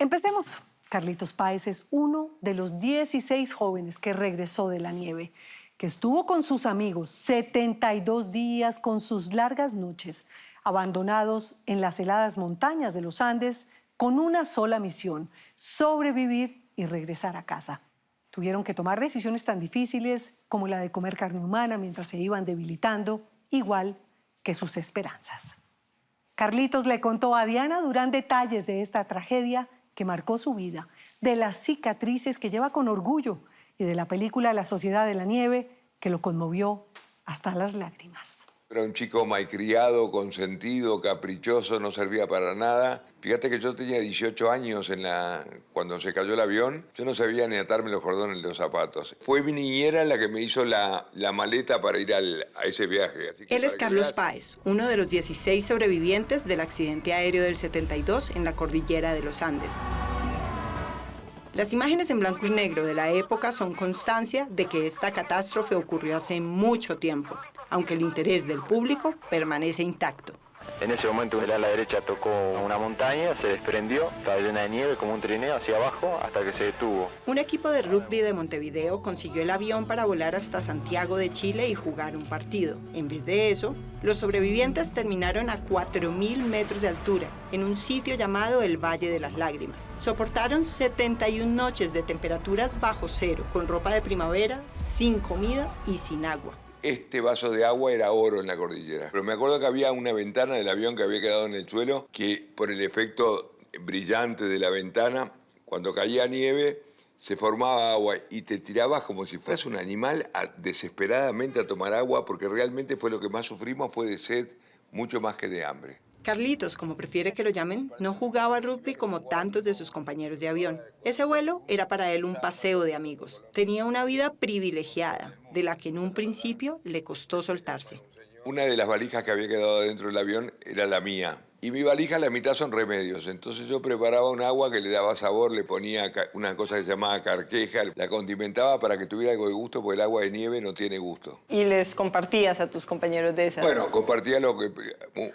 Empecemos. Carlitos Páez es uno de los 16 jóvenes que regresó de la nieve, que estuvo con sus amigos 72 días con sus largas noches, abandonados en las heladas montañas de los Andes, con una sola misión: sobrevivir y regresar a casa. Tuvieron que tomar decisiones tan difíciles como la de comer carne humana mientras se iban debilitando, igual que sus esperanzas. Carlitos le contó a Diana Durán detalles de esta tragedia que marcó su vida, de las cicatrices que lleva con orgullo y de la película La Sociedad de la Nieve, que lo conmovió hasta las lágrimas. Era un chico malcriado, consentido, caprichoso, no servía para nada. Fíjate que yo tenía 18 años cuando se cayó el avión. Yo no sabía ni atarme los cordones de los zapatos. Fue mi niñera la que me hizo la maleta para ir a ese viaje. Así que él es Carlos Páez, uno de los 16 sobrevivientes del accidente aéreo del 72 en la cordillera de los Andes. Las imágenes en blanco y negro de la época son constancia de que esta catástrofe ocurrió hace mucho tiempo, aunque el interés del público permanece intacto. En ese momento el ala derecha tocó una montaña, se desprendió, estaba llena de nieve como un trineo hacia abajo hasta que se detuvo. Un equipo de rugby de Montevideo consiguió el avión para volar hasta Santiago de Chile y jugar un partido. En vez de eso, los sobrevivientes terminaron a 4.000 metros de altura, en un sitio llamado el Valle de las Lágrimas. Soportaron 71 noches de temperaturas bajo cero, con ropa de primavera, sin comida y sin agua. Este vaso de agua era oro en la cordillera. Pero me acuerdo que había una ventana del avión que había quedado en el suelo, que por el efecto brillante de la ventana, cuando caía nieve, se formaba agua y te tirabas como si fueras un animal desesperadamente a tomar agua, porque realmente fue lo que más sufrimos, fue de sed, mucho más que de hambre. Carlitos, como prefiere que lo llamen, no jugaba al rugby como tantos de sus compañeros de avión. Ese vuelo era para él un paseo de amigos. Tenía una vida privilegiada, de la que en un principio le costó soltarse. Una de las valijas que había quedado dentro del avión era la mía. Y mi valija, la mitad son remedios. Entonces yo preparaba un agua que le daba sabor, le ponía una cosa que se llamaba carqueja, la condimentaba para que tuviera algo de gusto, porque el agua de nieve no tiene gusto. ¿Y les compartías a tus compañeros de esas? Bueno, compartía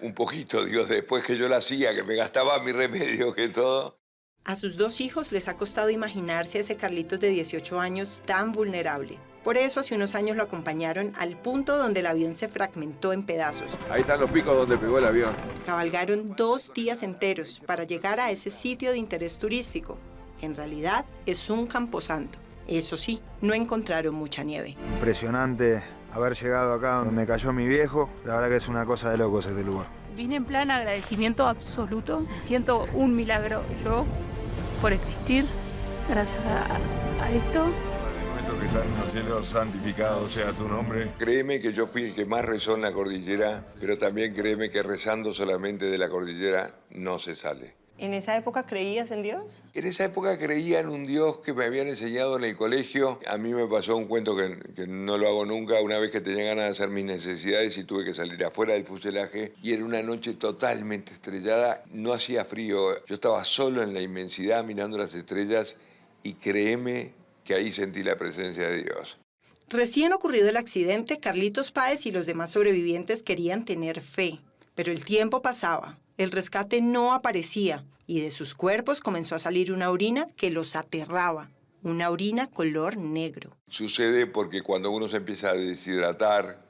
un poquito, digo, después que yo la hacía, que me gastaba mi remedio, que todo. A sus dos hijos les ha costado imaginarse a ese Carlitos de 18 años tan vulnerable. Por eso hace unos años lo acompañaron al punto donde el avión se fragmentó en pedazos. Ahí están los picos donde pegó el avión. Cabalgaron 2 días enteros para llegar a ese sitio de interés turístico, que en realidad es un camposanto. Eso sí, no encontraron mucha nieve. Impresionante haber llegado acá donde cayó mi viejo. La verdad que es una cosa de locos este lugar. Vine en plan agradecimiento absoluto. Siento un milagro yo por existir gracias a esto. Que estás en los cielos, santificado sea tu nombre. Créeme que yo fui el que más rezó en la cordillera, pero también créeme que rezando solamente de la cordillera no se sale. ¿En esa época creías en Dios? En esa época creía en un Dios que me habían enseñado en el colegio. A mí me pasó un cuento que no lo hago nunca, una vez que tenía ganas de hacer mis necesidades y tuve que salir afuera del fuselaje, y era una noche totalmente estrellada, no hacía frío, yo estaba solo en la inmensidad mirando las estrellas, y créeme que ahí sentí la presencia de Dios. Recién ocurrido el accidente, Carlitos Páez y los demás sobrevivientes querían tener fe, pero el tiempo pasaba, el rescate no aparecía y de sus cuerpos comenzó a salir una orina que los aterraba, una orina color negro. Sucede porque cuando uno se empieza a deshidratar,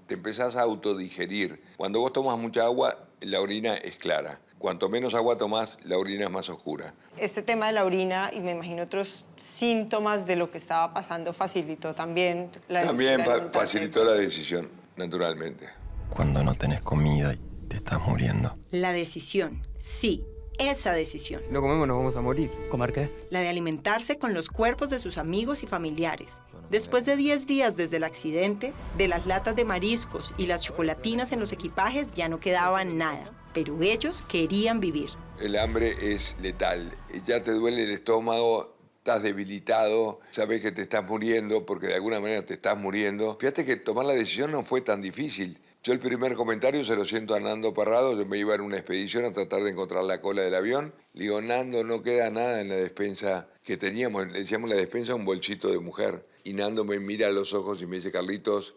te empezás a autodigerir. Cuando vos tomas mucha agua, la orina es clara. Cuanto menos agua tomás, la orina es más oscura. Este tema de la orina y me imagino otros síntomas de lo que estaba pasando facilitó también la decisión. También facilitó la decisión, naturalmente. Cuando no tenés comida y te estás muriendo. La decisión, sí, esa decisión. Si no comemos nos vamos a morir. ¿Comer qué? La de alimentarse con los cuerpos de sus amigos y familiares. Después de 10 días desde el accidente, de las latas de mariscos y las chocolatinas en los equipajes ya no quedaba nada. Pero ellos querían vivir. El hambre es letal. Ya te duele el estómago, estás debilitado, sabes que te estás muriendo porque de alguna manera te estás muriendo. Fíjate que tomar la decisión no fue tan difícil. Yo el primer comentario se lo siento a Nando Parrado. Yo me iba en una expedición a tratar de encontrar la cola del avión. Le digo, Nando, no queda nada en la despensa que teníamos. Le decíamos la despensa un bolsito de mujer. Y Nando me mira a los ojos y me dice, Carlitos,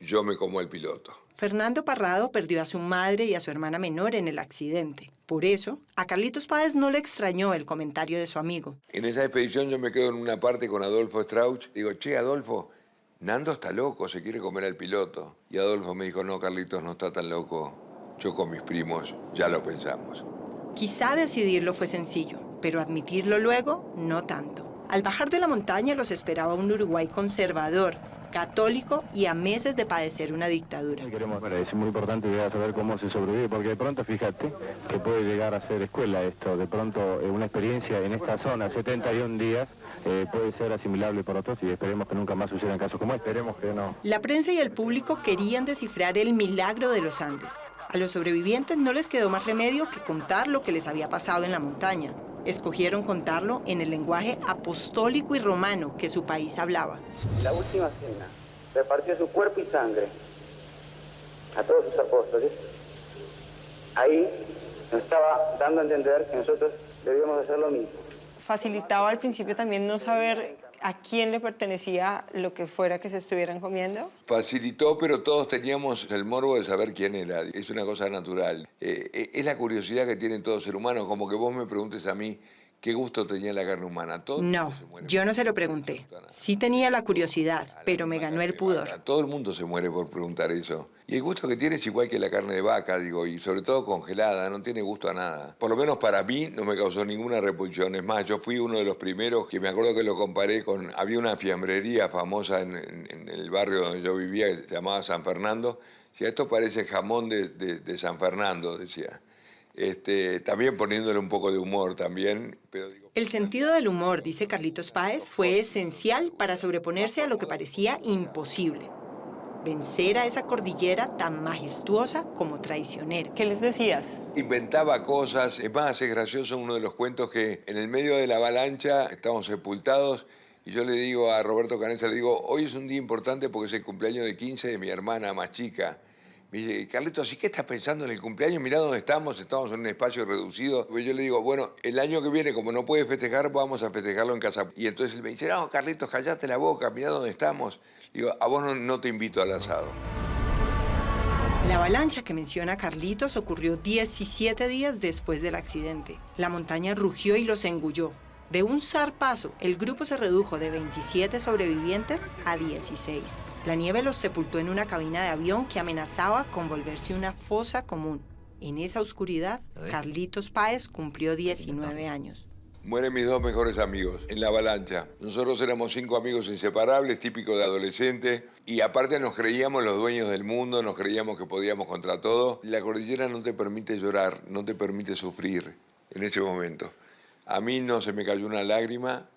yo me como al piloto. Fernando Parrado perdió a su madre y a su hermana menor en el accidente. Por eso, a Carlitos Páez no le extrañó el comentario de su amigo. En esa expedición yo me quedo en una parte con Adolfo Strauch. Digo, che, Adolfo, Nando está loco, se quiere comer al piloto. Y Adolfo me dijo, no, Carlitos, no está tan loco. Yo con mis primos ya lo pensamos. Quizá decidirlo fue sencillo, pero admitirlo luego, no tanto. Al bajar de la montaña los esperaba un Uruguay conservador, católico y a meses de padecer una dictadura. Es muy importante llegar a saber cómo se sobrevive, porque de pronto, fíjate, que puede llegar a ser escuela esto. De pronto, una experiencia en esta zona, 71 días, puede ser asimilable por otros y esperemos que nunca más sucedan casos como este. Esperemos que no. La prensa y el público querían descifrar el milagro de los Andes. A los sobrevivientes no les quedó más remedio que contar lo que les había pasado en la montaña. Escogieron contarlo en el lenguaje apostólico y romano que su país hablaba. La última cena, repartió su cuerpo y sangre a todos sus apóstoles. Ahí nos estaba dando a entender que nosotros debíamos hacer lo mismo. Facilitaba al principio también no saber a quién le pertenecía lo que fuera que se estuvieran comiendo. Facilitó, pero todos teníamos el morbo de saber quién era. Es una cosa natural. Es la curiosidad que tiene todo ser humano, como que vos me preguntes a mí qué gusto tenía la carne humana. No, yo no se lo pregunté. Sí tenía la curiosidad, pero me ganó el pudor. Todo el mundo se muere por preguntar eso. Y el gusto que tiene es igual que la carne de vaca, digo, y sobre todo congelada, no tiene gusto a nada. Por lo menos para mí no me causó ninguna repulsión. Es más, yo fui uno de los primeros que me acuerdo que lo comparé con... Había una fiambrería famosa en el barrio donde yo vivía, que se llamaba San Fernando. Decía, esto parece jamón de San Fernando, decía. También poniéndole un poco de humor también. Pero digo, el sentido del humor, dice Carlitos Páez, fue esencial para sobreponerse a lo que parecía imposible. Vencer a esa cordillera tan majestuosa como traicionera. ¿Qué les decías? Inventaba cosas. Es más, es gracioso uno de los cuentos que en el medio de la avalancha estábamos sepultados y yo le digo a Roberto Canessa, le digo, hoy es un día importante porque es el cumpleaños de 15 de mi hermana más chica. Me dice, Carlitos, ¿y qué estás pensando en el cumpleaños? Mirá dónde estamos en un espacio reducido. Yo le digo, bueno, el año que viene, como no puede festejar, vamos a festejarlo en casa. Y entonces él me dice, no, Carlitos, callate la boca, mirá dónde estamos. Digo, a vos no te invito al asado. La avalancha que menciona Carlitos ocurrió 17 días después del accidente. La montaña rugió y los engulló. De un zarpazo, el grupo se redujo de 27 sobrevivientes a 16. La nieve los sepultó en una cabina de avión que amenazaba con volverse una fosa común. En esa oscuridad, Carlitos Páez cumplió 19 años. Mueren mis dos mejores amigos en la avalancha. Nosotros éramos 5 amigos inseparables, típicos de adolescente, y aparte nos creíamos los dueños del mundo, nos creíamos que podíamos contra todo. La cordillera no te permite llorar, no te permite sufrir en ese momento. A mí no se me cayó una lágrima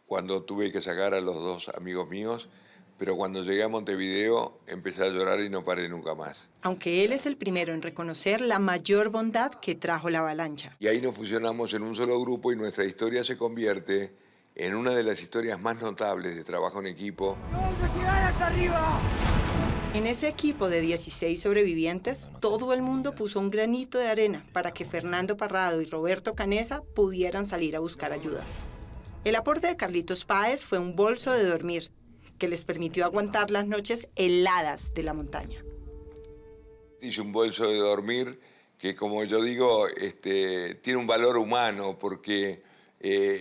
cuando tuve que sacar a los 2 amigos míos, pero cuando llegué a Montevideo empecé a llorar y no paré nunca más. Aunque él es el primero en reconocer la mayor bondad que trajo la avalancha. Y ahí nos fusionamos en un solo grupo y nuestra historia se convierte en una de las historias más notables de trabajo en equipo. ¡Vamos a llegar hasta arriba! En ese equipo de 16 sobrevivientes, todo el mundo puso un granito de arena para que Fernando Parrado y Roberto Canessa pudieran salir a buscar ayuda. El aporte de Carlitos Páez fue un bolso de dormir, que les permitió aguantar las noches heladas de la montaña. Hice un bolso de dormir que, como yo digo, tiene un valor humano porque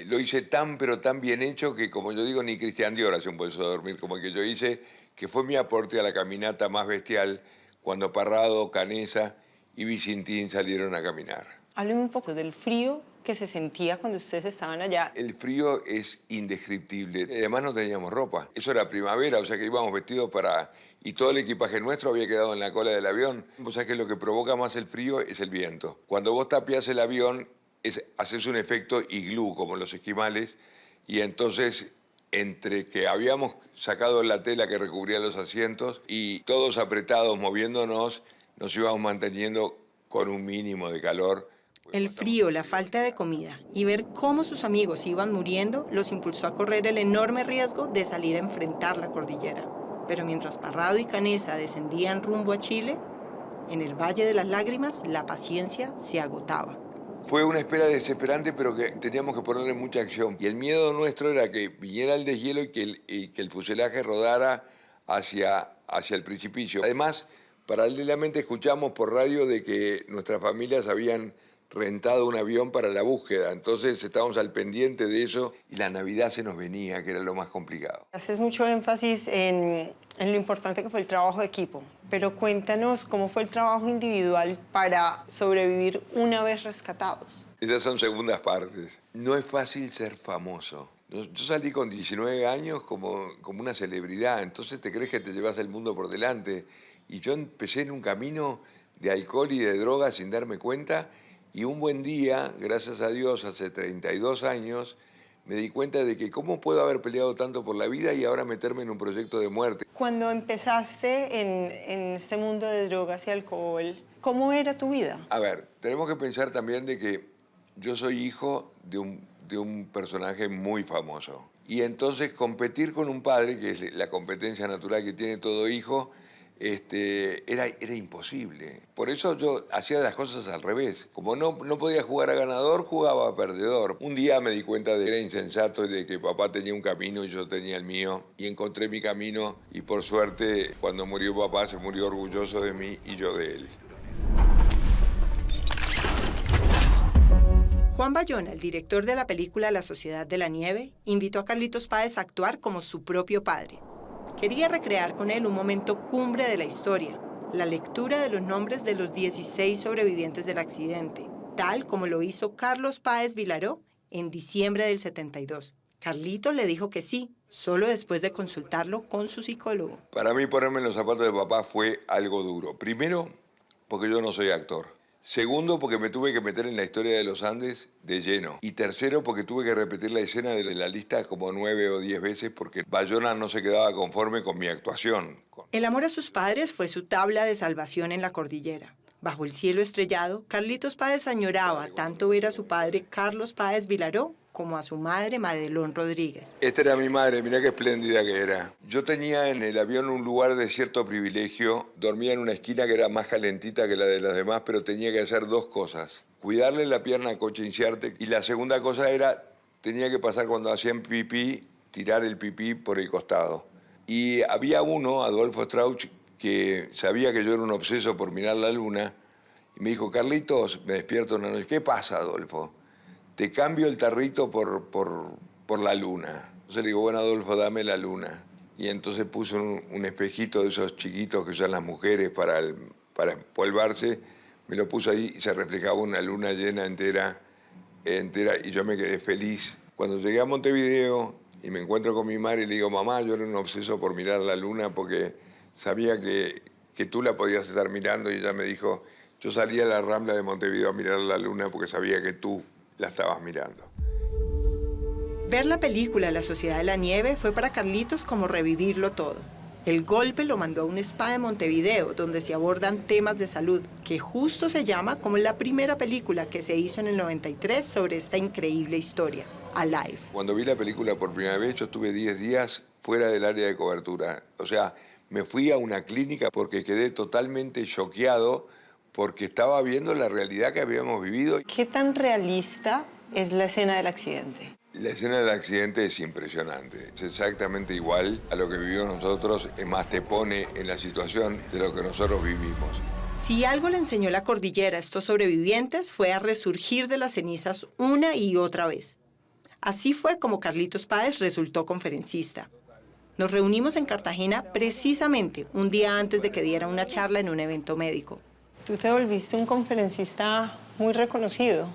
lo hice tan, pero tan bien hecho que, como yo digo, ni Cristian Dior hace un bolso de dormir como el que yo hice, que fue mi aporte a la caminata más bestial cuando Parrado, Canessa y Vicentín salieron a caminar. Hábleme un poco del frío que se sentía cuando ustedes estaban allá. El frío es indescriptible. Además no teníamos ropa. Eso era primavera, o sea que íbamos vestidos para... Y todo el equipaje nuestro había quedado en la cola del avión. O sea que lo que provoca más el frío es el viento. Cuando vos tapiás el avión, haces un efecto iglú, como los esquimales, y entonces... entre que habíamos sacado la tela que recubría los asientos y todos apretados, moviéndonos, nos íbamos manteniendo con un mínimo de calor. El frío, la falta de comida y ver cómo sus amigos iban muriendo los impulsó a correr el enorme riesgo de salir a enfrentar la cordillera. Pero mientras Parrado y Canessa descendían rumbo a Chile, en el Valle de las Lágrimas, la paciencia se agotaba. Fue una espera desesperante, pero que teníamos que ponerle mucha acción. Y el miedo nuestro era que viniera el deshielo y que el fuselaje rodara hacia el precipicio. Además, paralelamente escuchamos por radio de que nuestras familias habían rentado un avión para la búsqueda, entonces estábamos al pendiente de eso y la Navidad se nos venía, que era lo más complicado. Haces mucho énfasis en lo importante que fue el trabajo de equipo, pero cuéntanos cómo fue el trabajo individual para sobrevivir una vez rescatados. Esas son segundas partes. No es fácil ser famoso. Yo salí con 19 años como una celebridad, entonces te crees que te llevas el mundo por delante. Y yo empecé en un camino de alcohol y de drogas sin darme cuenta. Y un buen día, gracias a Dios, hace 32 años, me di cuenta de que cómo puedo haber peleado tanto por la vida y ahora meterme en un proyecto de muerte. Cuando empezaste en este mundo de drogas y alcohol, ¿cómo era tu vida? A ver, tenemos que pensar también de que yo soy hijo de un personaje muy famoso. Y entonces competir con un padre, que es la competencia natural que tiene todo hijo, era imposible. Por eso yo hacía las cosas al revés. Como no podía jugar a ganador, jugaba a perdedor. Un día me di cuenta de que era insensato, de que papá tenía un camino y yo tenía el mío. Y encontré mi camino y por suerte cuando murió papá se murió orgulloso de mí y yo de él. Juan Bayona, el director de la película La Sociedad de la Nieve, invitó a Carlitos Páez a actuar como su propio padre. Quería recrear con él un momento cumbre de la historia, la lectura de los nombres de los 16 sobrevivientes del accidente, tal como lo hizo Carlos Páez Vilaró en diciembre del 72. Carlitos le dijo que sí, solo después de consultarlo con su psicólogo. Para mí ponerme en los zapatos de papá fue algo duro. Primero, porque yo no soy actor. Segundo, porque me tuve que meter en la historia de los Andes de lleno. Y tercero, porque tuve que repetir la escena de la lista como 9 o 10 veces porque Bayona no se quedaba conforme con mi actuación. El amor a sus padres fue su tabla de salvación en la cordillera. Bajo el cielo estrellado, Carlitos Páez añoraba tanto ver a su padre Carlos Páez Vilaró como a su madre Madelón Rodríguez. Esta era mi madre, mirá qué espléndida que era. Yo tenía en el avión un lugar de cierto privilegio, dormía en una esquina que era más calentita que la de los demás, pero tenía que hacer dos cosas. Cuidarle la pierna a Coche Inciarte y la segunda cosa era, tenía que pasar cuando hacían pipí, tirar el pipí por el costado. Y había uno, Adolfo Strauch, que sabía que yo era un obseso por mirar la luna, y me dijo, Carlitos, me despierto una noche, ¿qué pasa, Adolfo? Te cambio el tarrito por la luna. Entonces le digo, bueno, Adolfo, dame la luna. Y entonces puso un espejito de esos chiquitos que usan las mujeres para empolvarse, me lo puso ahí y se reflejaba una luna llena entera, y yo me quedé feliz. Cuando llegué a Montevideo y me encuentro con mi madre y le digo, mamá, yo era un obseso por mirar la luna porque sabía que tú la podías estar mirando, y ella me dijo, yo salía a la Rambla de Montevideo a mirar la luna porque sabía que tú la estabas mirando. Ver la película La Sociedad de la Nieve fue para Carlitos como revivirlo todo. El golpe lo mandó a un spa de Montevideo, donde se abordan temas de salud, que justo se llama como la primera película que se hizo en el 93 sobre esta increíble historia, Alive. Cuando vi la película por primera vez, yo estuve 10 días fuera del área de cobertura. O sea, me fui a una clínica porque quedé totalmente choqueado porque estaba viendo la realidad que habíamos vivido. ¿Qué tan realista es la escena del accidente? La escena del accidente es impresionante. Es exactamente igual a lo que vivimos nosotros. Es más, te pone en la situación de lo que nosotros vivimos. Si algo le enseñó la cordillera a estos sobrevivientes fue a resurgir de las cenizas una y otra vez. Así fue como Carlitos Páez resultó conferencista. Nos reunimos en Cartagena precisamente un día antes de que diera una charla en un evento médico. Tú te volviste un conferencista muy reconocido.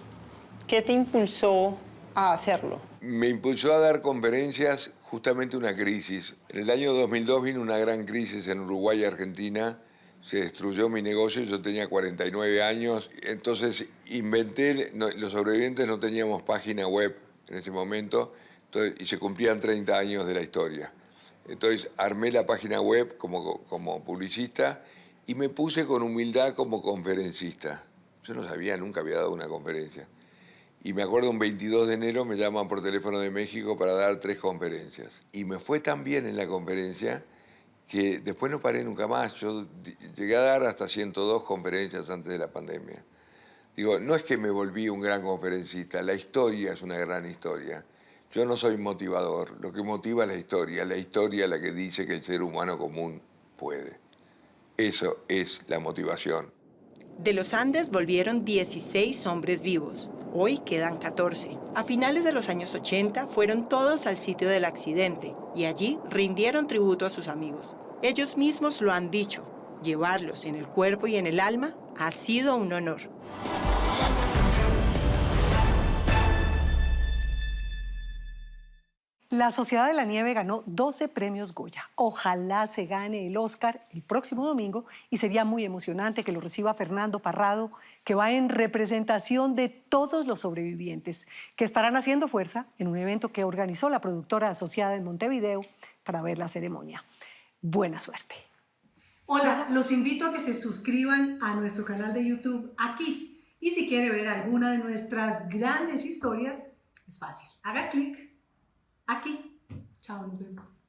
¿Qué te impulsó a hacerlo? Me impulsó a dar conferencias justamente una crisis. En el año 2002 vino una gran crisis en Uruguay y Argentina. Se destruyó mi negocio, yo tenía 49 años. Entonces inventé, los sobrevivientes no teníamos página web en ese momento, y se cumplían 30 años de la historia. Entonces armé la página web como publicista y me puse con humildad como conferencista. Yo no sabía, nunca había dado una conferencia. Y me acuerdo, un 22 de enero me llaman por teléfono de México para dar 3 conferencias. Y me fue tan bien en la conferencia que después no paré nunca más. Yo llegué a dar hasta 102 conferencias antes de la pandemia. Digo, no es que me volví un gran conferencista, la historia es una gran historia. Yo no soy motivador, lo que motiva es la historia la que dice que el ser humano común puede. Eso es la motivación. De los Andes volvieron 16 hombres vivos. Hoy quedan 14. A finales de los años 80 fueron todos al sitio del accidente y allí rindieron tributo a sus amigos. Ellos mismos lo han dicho. Llevarlos en el cuerpo y en el alma ha sido un honor. La Sociedad de la Nieve ganó 12 premios Goya. Ojalá se gane el Oscar el próximo domingo y sería muy emocionante que lo reciba Fernando Parrado, que va en representación de todos los sobrevivientes, que estarán haciendo fuerza en un evento que organizó la productora asociada en Montevideo para ver la ceremonia. Buena suerte. Hola, los invito a que se suscriban a nuestro canal de YouTube aquí. Y si quiere ver alguna de nuestras grandes historias, es fácil. Haga clic aquí. Chao, nos vemos.